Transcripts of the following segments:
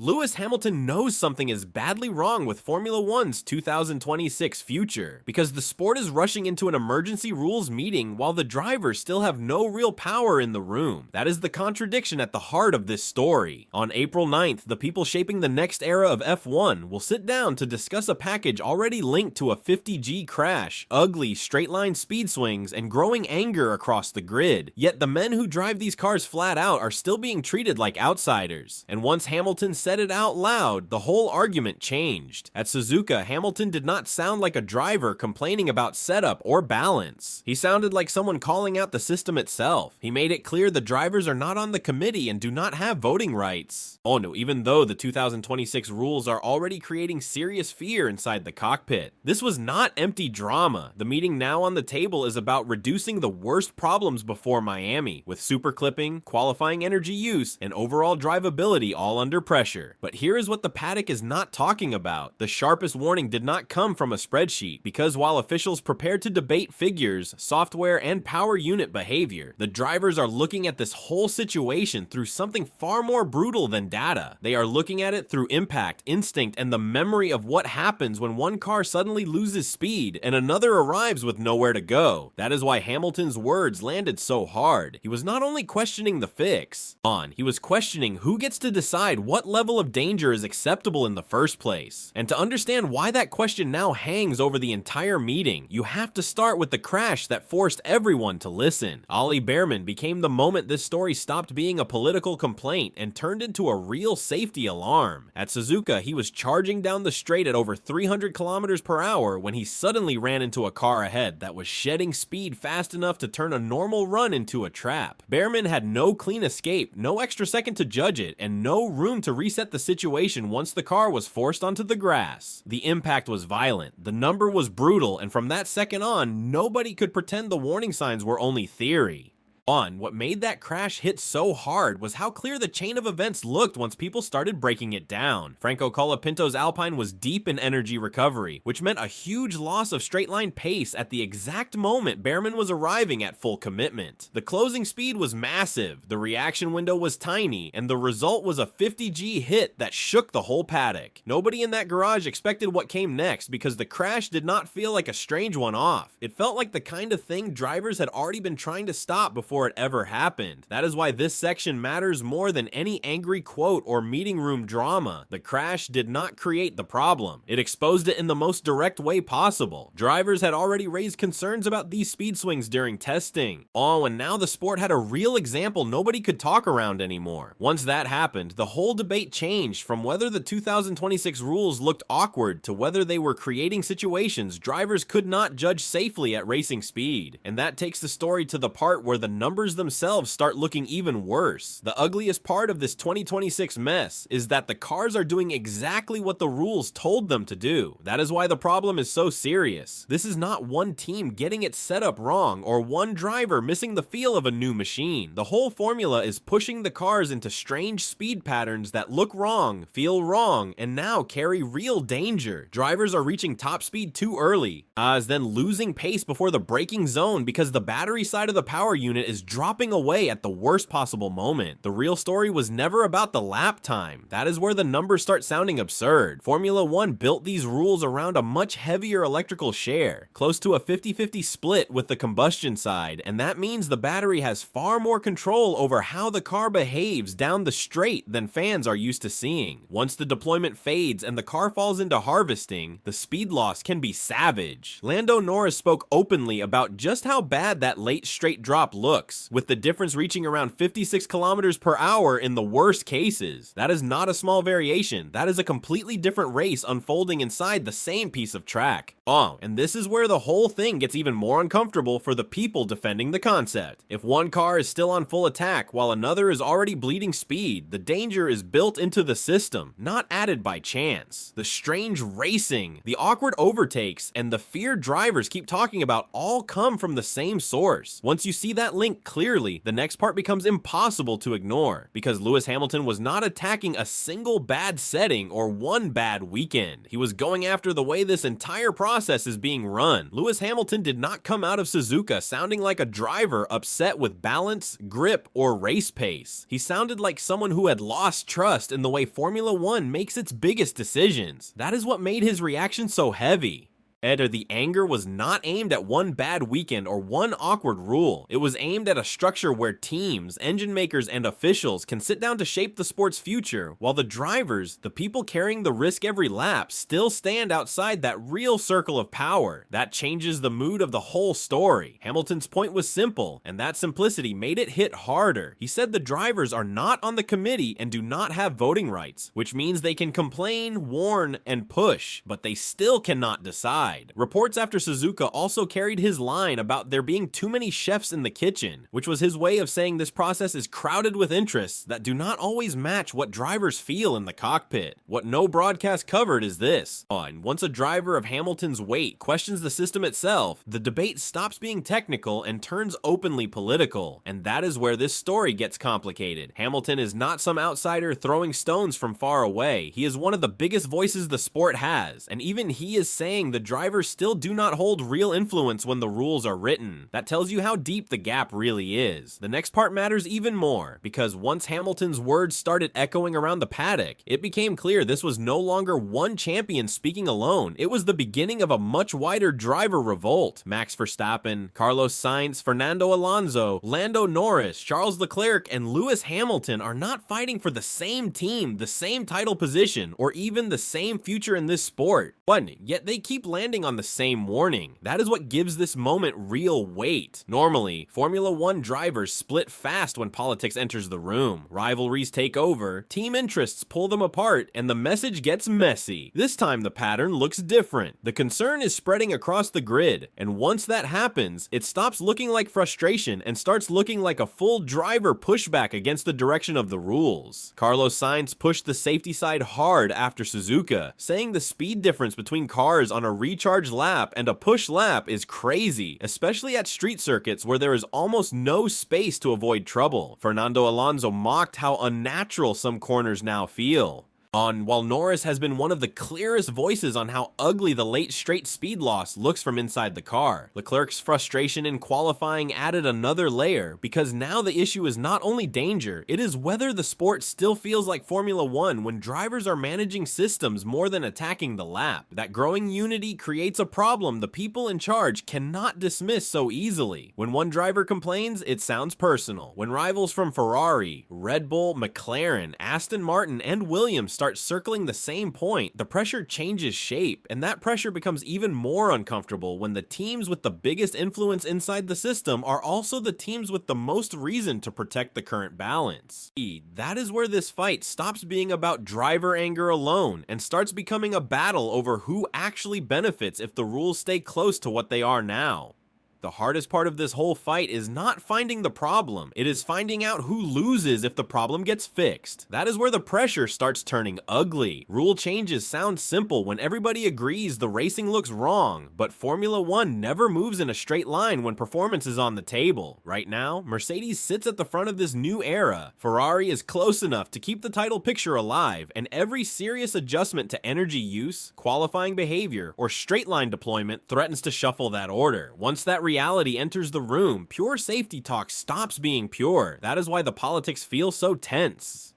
Lewis Hamilton knows something is badly wrong with Formula One's 2026 future, because the sport is rushing into an emergency rules meeting while the drivers still have no real power in the room. That is the contradiction at the heart of this story. On April 9th, the people shaping the next era of F1 will sit down to discuss a package already linked to a 50G crash, ugly straight-line speed swings, and growing anger across the grid. Yet the men who drive these cars flat out are still being treated like outsiders. And once Hamilton said it out loud, the whole argument changed. At Suzuka, Hamilton did not sound like a driver complaining about setup or balance. He sounded like someone calling out the system itself. He made it clear the drivers are not on the committee and do not have voting rights. Oh no, even though the 2026 rules are already creating serious fear inside the cockpit. This was not empty drama. The meeting now on the table is about reducing the worst problems before Miami, with super clipping, qualifying energy use, and overall drivability all under pressure. But here is what the paddock is not talking about. The sharpest warning did not come from a spreadsheet, because while officials prepared to debate figures, software, and power unit behavior, the drivers are looking at this whole situation through something far more brutal than data. They are looking at it through impact, instinct, and the memory of what happens when one car suddenly loses speed and another arrives with nowhere to go. That is why Hamilton's words landed so hard. He was not only questioning the fix, he was questioning who gets to decide what level of danger is acceptable in the first place. And to understand why that question now hangs over the entire meeting, you have to start with the crash that forced everyone to listen. Bearman became the moment this story stopped being a political complaint and turned into a real safety alarm. At Suzuka, he was charging down the straight at over 300 kilometers per hour when he suddenly ran into a car ahead that was shedding speed fast enough to turn a normal run into a trap. Bearman had no clean escape, no extra second to judge it, and no room to reset the situation once the car was forced onto the grass. The impact was violent, the number was brutal, and from that second on, nobody could pretend the warning signs were only theory. What made that crash hit so hard was how clear the chain of events looked once people started breaking it down. Franco Colapinto's Alpine was deep in energy recovery, which meant a huge loss of straight-line pace at the exact moment Bearman was arriving at full commitment. The closing speed was massive, the reaction window was tiny, and the result was a 50G hit that shook the whole paddock. Nobody in that garage expected what came next because the crash did not feel like a strange one-off. It felt like the kind of thing drivers had already been trying to stop before it ever happened. That is why this section matters more than any angry quote or meeting room drama. The crash did not create the problem. It exposed it in the most direct way possible. Drivers had already raised concerns about these speed swings during testing. And now the sport had a real example nobody could talk around anymore. Once that happened, the whole debate changed from whether the 2026 rules looked awkward to whether they were creating situations drivers could not judge safely at racing speed. And that takes the story to the part where the numbers themselves start looking even worse. The ugliest part of this 2026 mess is that the cars are doing exactly what the rules told them to do. That is why the problem is so serious. This is not one team getting its setup wrong or one driver missing the feel of a new machine. The whole formula is pushing the cars into strange speed patterns that look wrong, feel wrong, and now carry real danger. Drivers are reaching top speed too early, then losing pace before the braking zone because the battery side of the power unit is dropping away at the worst possible moment. The real story was never about the lap time. That is where the numbers start sounding absurd. Formula One built these rules around a much heavier electrical share, close to a 50-50 split with the combustion side, and that means the battery has far more control over how the car behaves down the straight than fans are used to seeing. Once the deployment fades and the car falls into harvesting, the speed loss can be savage. Lando Norris spoke openly about just how bad that late straight drop looks, with the difference reaching around 56 kilometers per hour in the worst cases. That is not a small variation. That is a completely different race unfolding inside the same piece of track. And this is where the whole thing gets even more uncomfortable for the people defending the concept. If one car is still on full attack while another is already bleeding speed, the danger is built into the system, not added by chance. The strange racing, the awkward overtakes, and the fear drivers keep talking about all come from the same source. Once you see that link think clearly, the next part becomes impossible to ignore, because Lewis Hamilton was not attacking a single bad setting or one bad weekend. He was going after the way this entire process is being run. Lewis Hamilton did not come out of Suzuka sounding like a driver upset with balance, grip, or race pace. He sounded like someone who had lost trust in the way Formula One makes its biggest decisions. That is what made his reaction so heavy. The anger was not aimed at one bad weekend or one awkward rule. It was aimed at a structure where teams, engine makers, and officials can sit down to shape the sport's future, while the drivers, the people carrying the risk every lap, still stand outside that real circle of power. That changes the mood of the whole story. Hamilton's point was simple, and that simplicity made it hit harder. He said the drivers are not on the committee and do not have voting rights, which means they can complain, warn, and push, but they still cannot decide. Reports after Suzuka also carried his line about there being too many chefs in the kitchen, which was his way of saying this process is crowded with interests that do not always match what drivers feel in the cockpit. What no broadcast covered is this. Once a driver of Hamilton's weight questions the system itself, the debate stops being technical and turns openly political, and that is where this story gets complicated. Hamilton is not some outsider throwing stones from far away. He is one of the biggest voices the sport has, and even he is saying the drivers still do not hold real influence when the rules are written. That tells you how deep the gap really is. The next part matters even more, because once Hamilton's words started echoing around the paddock, it became clear this was no longer one champion speaking alone. It was the beginning of a much wider driver revolt. Max Verstappen, Carlos Sainz, Fernando Alonso, Lando Norris, Charles Leclerc, and Lewis Hamilton are not fighting for the same team, the same title position, or even the same future in this sport. Yet they keep landing on the same warning. That is what gives this moment real weight. Normally, Formula One drivers split fast when politics enters the room. Rivalries take over, team interests pull them apart, and the message gets messy. This time the pattern looks different. The concern is spreading across the grid, and once that happens, it stops looking like frustration and starts looking like a full driver pushback against the direction of the rules. Carlos Sainz pushed the safety side hard after Suzuka, saying the speed difference between cars on a recharge lap and a push lap is crazy, especially at street circuits where there is almost no space to avoid trouble. Fernando Alonso mocked how unnatural some corners now feel. While Norris has been one of the clearest voices on how ugly the late straight speed loss looks from inside the car. Leclerc's frustration in qualifying added another layer, because now the issue is not only danger, it is whether the sport still feels like Formula One when drivers are managing systems more than attacking the lap. That growing unity creates a problem the people in charge cannot dismiss so easily. When one driver complains, it sounds personal. When rivals from Ferrari, Red Bull, McLaren, Aston Martin, and Williams start circling the same point, the pressure changes shape, and that pressure becomes even more uncomfortable when the teams with the biggest influence inside the system are also the teams with the most reason to protect the current balance. That is where this fight stops being about driver anger alone and starts becoming a battle over who actually benefits if the rules stay close to what they are now. The hardest part of this whole fight is not finding the problem, it is finding out who loses if the problem gets fixed. That is where the pressure starts turning ugly. Rule changes sound simple when everybody agrees the racing looks wrong, but Formula One never moves in a straight line when performance is on the table. Right now, Mercedes sits at the front of this new era. Ferrari is close enough to keep the title picture alive, and every serious adjustment to energy use, qualifying behavior, or straight line deployment threatens to shuffle that order. Once that reality enters the room, pure safety talk stops being pure. That is why the politics feel so tense.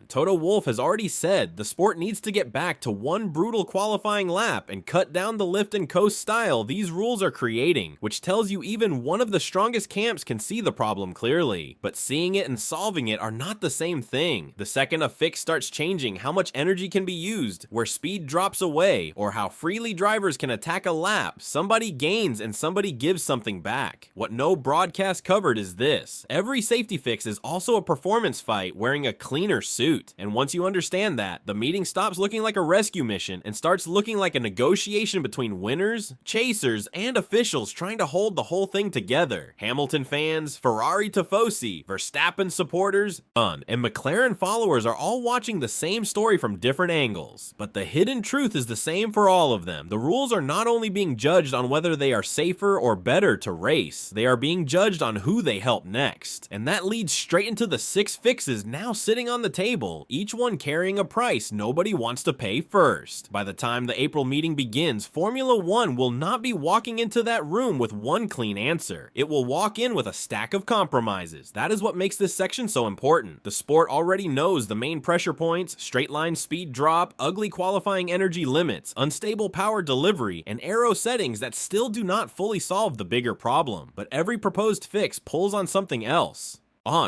Toto Wolff has already said the sport needs to get back to one brutal qualifying lap and cut down the lift and coast style these rules are creating, which tells you even one of the strongest camps can see the problem clearly. But seeing it and solving it are not the same thing. The second a fix starts changing how much energy can be used, where speed drops away, or how freely drivers can attack a lap, somebody gains and somebody gives something back. What no broadcast covered is this: every safety fix is also a performance fight wearing a cleaner their suit. And once you understand that, the meeting stops looking like a rescue mission and starts looking like a negotiation between winners, chasers, and officials trying to hold the whole thing together. Hamilton fans, Ferrari tifosi, Verstappen supporters, and McLaren followers are all watching the same story from different angles. But the hidden truth is the same for all of them. The rules are not only being judged on whether they are safer or better to race, they are being judged on who they help next. And that leads straight into the 6 fixes now sitting on the table, each one carrying a price nobody wants to pay first. By the time the April meeting begins, Formula 1 will not be walking into that room with one clean answer. It will walk in with a stack of compromises. That is what makes this section so important. The sport already knows the main pressure points, straight line speed drop, ugly qualifying energy limits, unstable power delivery, and aero settings that still do not fully solve the bigger problem. But every proposed fix pulls on something else.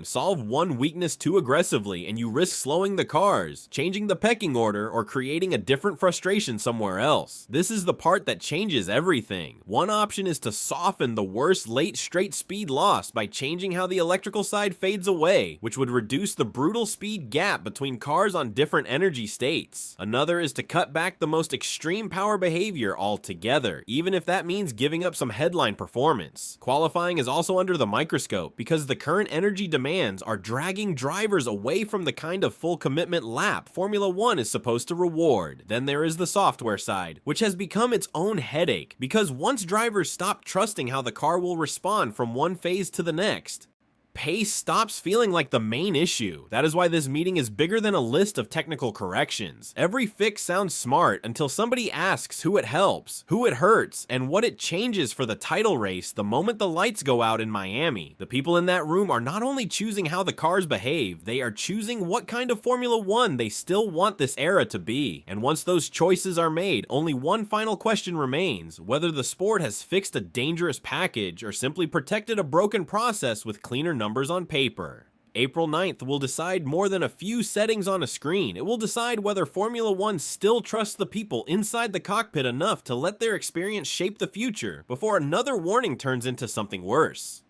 Solve one weakness too aggressively and you risk slowing the cars, changing the pecking order, or creating a different frustration somewhere else. This is the part that changes everything. One option is to soften the worst late straight speed loss by changing how the electrical side fades away, which would reduce the brutal speed gap between cars on different energy states. Another is to cut back the most extreme power behavior altogether, even if that means giving up some headline performance. Qualifying is also under the microscope because the current energy demands are dragging drivers away from the kind of full commitment lap Formula 1 is supposed to reward. Then there is the software side, which has become its own headache, because once drivers stop trusting how the car will respond from one phase to the next, pace stops feeling like the main issue. That is why this meeting is bigger than a list of technical corrections. Every fix sounds smart until somebody asks who it helps, who it hurts, and what it changes for the title race the moment the lights go out in Miami. The people in that room are not only choosing how the cars behave, they are choosing what kind of Formula 1 they still want this era to be. And once those choices are made, only one final question remains: whether the sport has fixed a dangerous package or simply protected a broken process with cleaner numbers on paper. April 9th will decide more than a few settings on a screen. It will decide whether Formula 1 still trusts the people inside the cockpit enough to let their experience shape the future before another warning turns into something worse.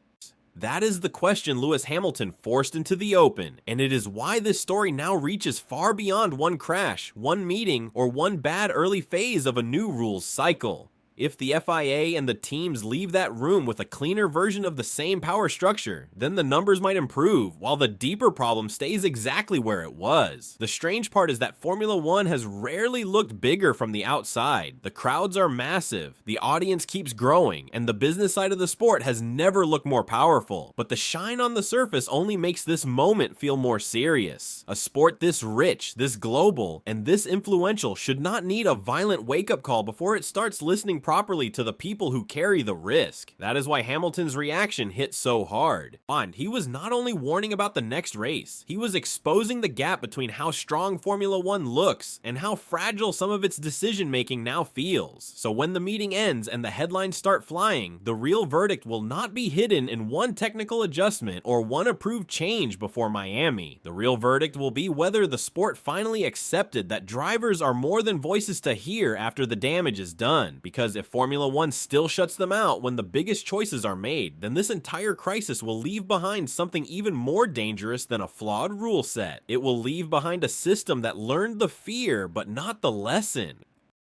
That is the question Lewis Hamilton forced into the open, and it is why this story now reaches far beyond one crash, one meeting, or one bad early phase of a new rules cycle. If the FIA and the teams leave that room with a cleaner version of the same power structure, then the numbers might improve, while the deeper problem stays exactly where it was. The strange part is that Formula 1 has rarely looked bigger from the outside. The crowds are massive, the audience keeps growing, and the business side of the sport has never looked more powerful. But the shine on the surface only makes this moment feel more serious. A sport this rich, this global, and this influential should not need a violent wake-up call before it starts listening properly to the people who carry the risk. That is why Hamilton's reaction hit so hard. And he was not only warning about the next race, he was exposing the gap between how strong Formula 1 looks and how fragile some of its decision making now feels. So when the meeting ends and the headlines start flying, the real verdict will not be hidden in one technical adjustment or one approved change before Miami. The real verdict will be whether the sport finally accepted that drivers are more than voices to hear after the damage is done, because if Formula 1 still shuts them out when the biggest choices are made, then this entire crisis will leave behind something even more dangerous than a flawed rule set. It will leave behind a system that learned the fear but not the lesson.